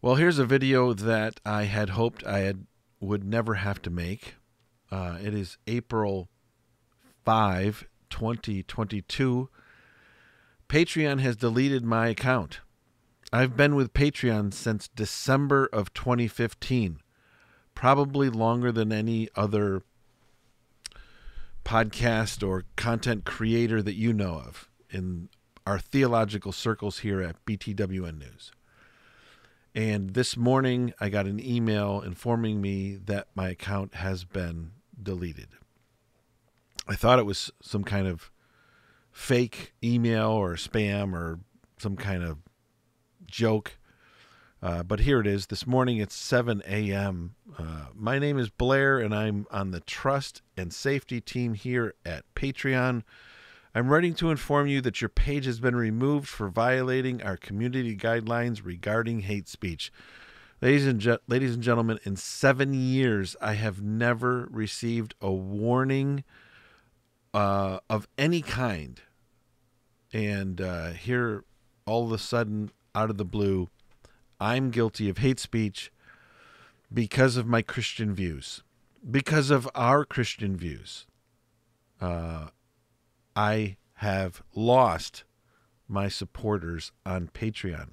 Well, here's a video that I had hoped would never have to make. It is April 5, 2022. Patreon has deleted my account. I've been with Patreon since December of 2015, probably longer than any other podcast or content creator that you know of in our theological circles here at BTWN News. And this morning, I got an email informing me that my account has been deleted. I thought it was some kind of fake email or spam or some kind of joke. But here it is. This morning it's 7 a.m. My name is Blair, and I'm on the trust and safety team here at Patreon. I'm writing to inform you that your page has been removed for violating our community guidelines regarding hate speech. Ladies and gentlemen, in 7 years, I have never received a warning of any kind. And here, all of a sudden, out of the blue, I'm guilty of hate speech because of my Christian views, because of our Christian views. I have lost my supporters on Patreon.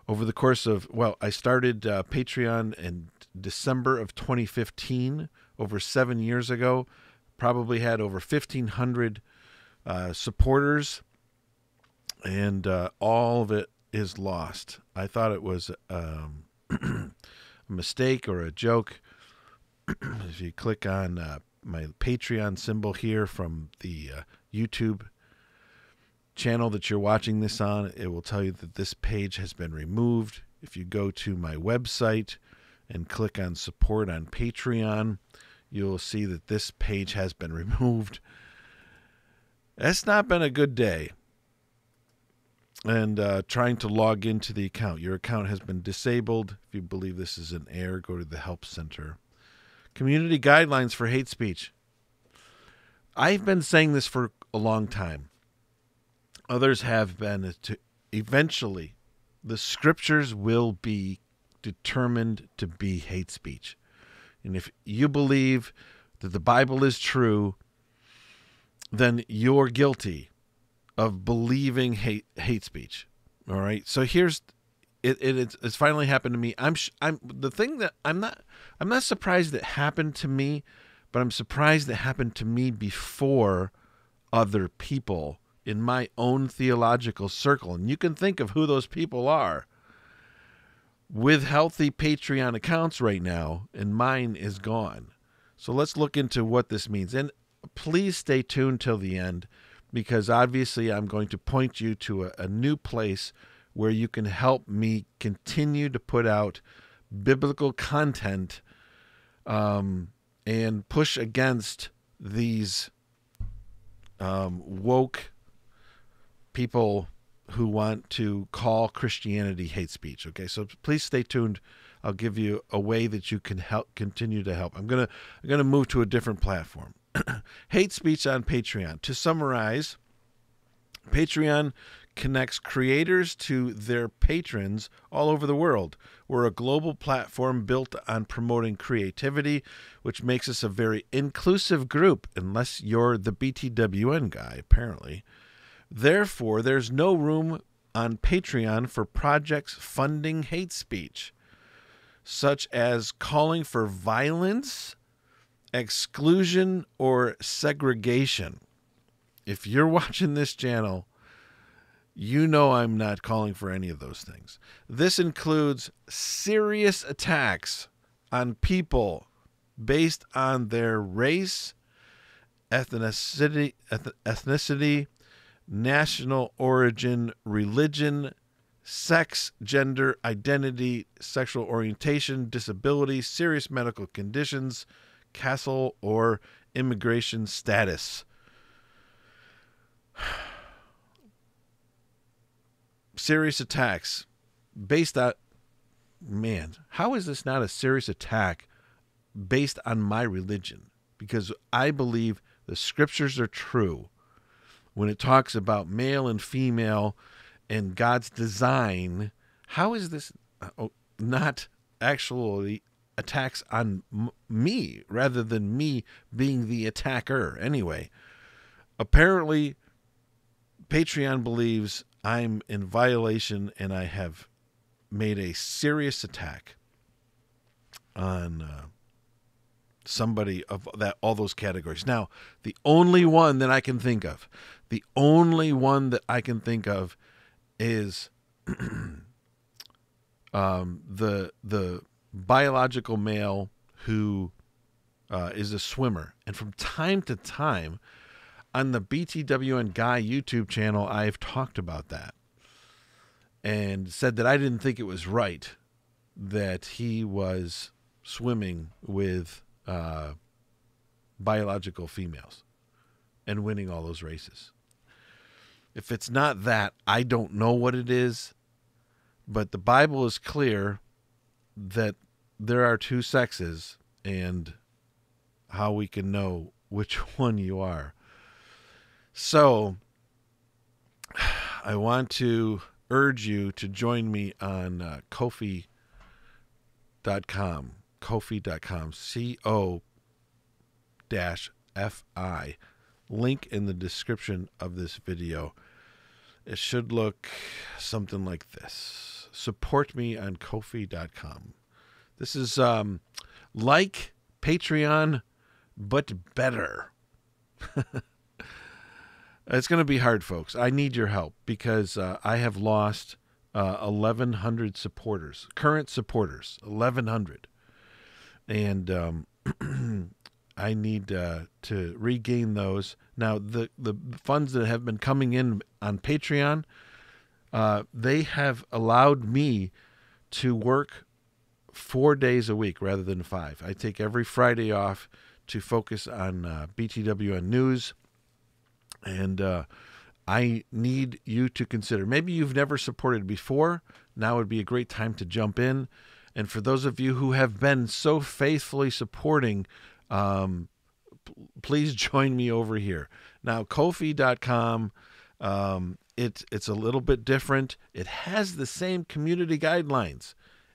Over the course of, I started Patreon in December of 2015, over 7 years ago. Probably had over 1,500 supporters, and all of it is lost. I thought it was a mistake or a joke. If you click on my Patreon symbol here from the YouTube channel that you're watching this on, it will tell you that this page has been removed. If you go to my website and click on support on Patreon, you'll see that this page has been removed. It's not been a good day. And trying to log into the account. Your account has been disabled. If you believe this is an error, go to the Help Center. Community guidelines for hate speech. I've been saying this for a long time. Others have been. Eventually, the scriptures will be determined to be hate speech. And if you believe that the Bible is true, then you're guilty of believing hate speech. All right. So here's it's finally happened to me. I'm not surprised it happened to me, but I'm surprised it happened to me before other people in my own theological circle. And you can think of who those people are with healthy Patreon accounts right now, and mine is gone. So let's look into what this means. And please stay tuned till the end, because obviously I'm going to point you to a new place where you can help me continue to put out biblical content and push against these woke people who want to call Christianity hate speech. Okay, so please stay tuned. I'll give you a way that you can continue to help. I'm gonna move to a different platform. Hate speech on Patreon. To summarize, Patreon connects creators to their patrons all over the world. We're a global platform built on promoting creativity, which makes us a very inclusive group, unless you're the BTWN guy, apparently. Therefore, there's no room on Patreon for projects funding hate speech, such as calling for violence, exclusion, or segregation. If you're watching this channel, you know I'm not calling for any of those things. This includes serious attacks on people based on their race, ethnicity, national origin, religion, sex, gender, identity, sexual orientation, disability, serious medical conditions, castle, or immigration status. Serious attacks based on, man, how is this not a serious attack based on my religion? Because I believe the scriptures are true when it talks about male and female and God's design. How is this? not actually attacks on me rather than me being the attacker. Anyway, apparently Patreon believes I'm in violation and I have made a serious attack on somebody of that all those categories. Now, the only one that I can think of is the biological male who is a swimmer. And from time to time on the BTWN Guy YouTube channel, I've talked about that and said that I didn't think it was right that he was swimming with biological females and winning all those races. If it's not that, I don't know what it is, but the Bible is clear that there are two sexes and how we can know which one you are. So I want to urge you to join me on Ko-fi.com, Ko-fi.com, CO-FI. Link in the description of this video. It should look something like this. Support me on Ko-fi.com. This is like Patreon, but better. It's going to be hard, folks. I need your help because I have lost 1,100 supporters, current supporters, 1,100. And I need to regain those. Now, the funds that have been coming in on Patreon, they have allowed me to work 4 days a week rather than 5. I take every Friday off to focus on BTWN news. And I need you to consider. Maybe you've never supported before. Now would be a great time to jump in. And for those of you who have been so faithfully supporting, please join me over here. Now, Ko-fi.com, it's a little bit different. It has the same community guidelines.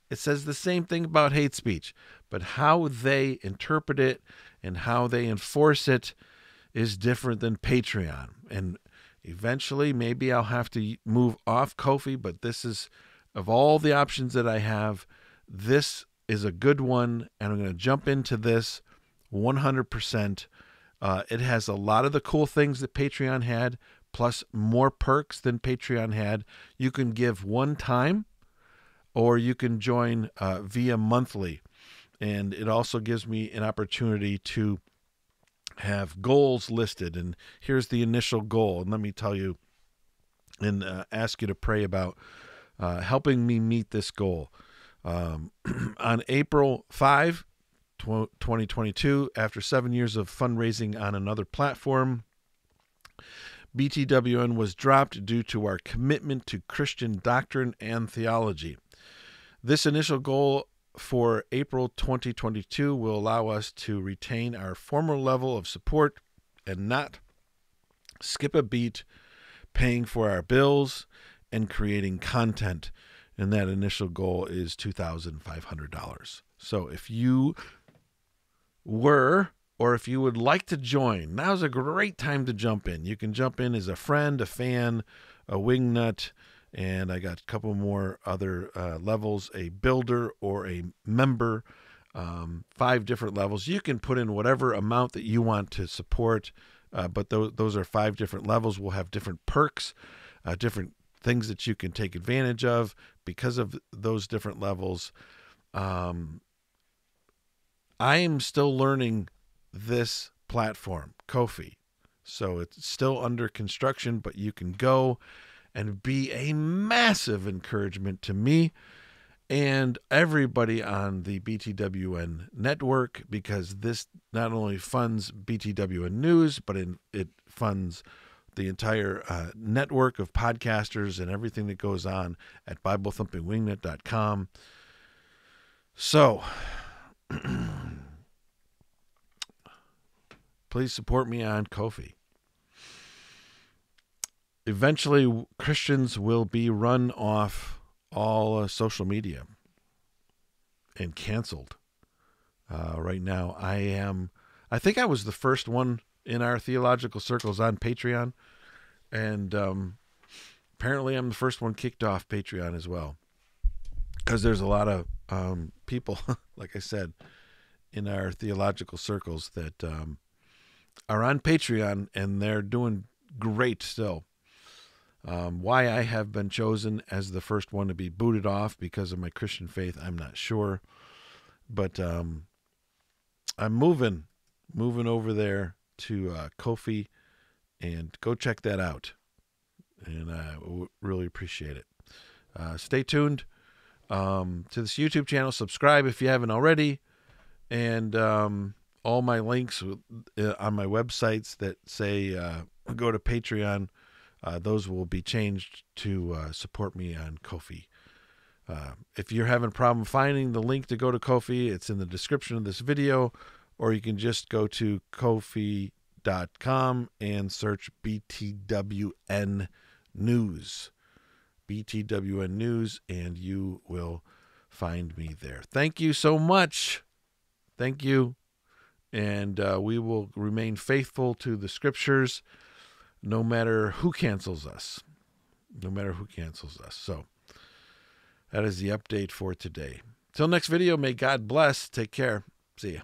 It says the same thing about hate speech, but how they interpret it and how they enforce it is different than Patreon. And eventually, maybe I'll have to move off Ko-fi, but this is, of all the options that I have, this is a good one, and I'm going to jump into this 100%. It has a lot of the cool things that Patreon had, plus more perks than Patreon had. You can give one time, or you can join via monthly. And it also gives me an opportunity to have goals listed. And here's the initial goal. And let me tell you and ask you to pray about helping me meet this goal. On April 5, 2022, after 7 years of fundraising on another platform, BTWN was dropped due to our commitment to Christian doctrine and theology. This initial goal for April 2022 will allow us to retain our former level of support and not skip a beat paying for our bills and creating content. And that initial goal is $2,500. So if you were, or if you would like to join, now's a great time to jump in. You can jump in as a friend, a fan, a wingnut, and I got a couple more other levels, a builder or a member, 5 different levels. You can put in whatever amount that you want to support, but those are 5 different levels. We'll have different perks, different things that you can take advantage of because of those different levels. I am still learning this platform, Ko-fi. So it's still under construction, but you can go and be a massive encouragement to me and everybody on the BTWN network, because this not only funds BTWN News, but it funds the entire network of podcasters and everything that goes on at BibleThumpingWingnut.com. So, please support me on Ko-fi. Eventually, Christians will be run off all social media. and canceled. Right now, I think I was the first one in our theological circles on Patreon, and apparently I'm the first one kicked off Patreon as well, because there's a lot of people, like I said, in our theological circles that are on Patreon, and they're doing great still. Why I have been chosen as the first one to be booted off because of my Christian faith, I'm not sure. But I'm moving over there to Ko-fi, and go check that out. And I really appreciate it. Stay tuned to this YouTube channel. Subscribe if you haven't already. And all my links on my websites that say go to Patreon, those will be changed to support me on Ko-fi. If you're having a problem finding the link to go to Ko-fi, it's in the description of this video, or you can just go to Ko-fi.com and search BTWN News. BTWN News, and you will find me there. Thank you so much. Thank you. And we will remain faithful to the scriptures no matter who cancels us. No matter who cancels us. So that is the update for today. Till next video, may God bless. Take care. See ya.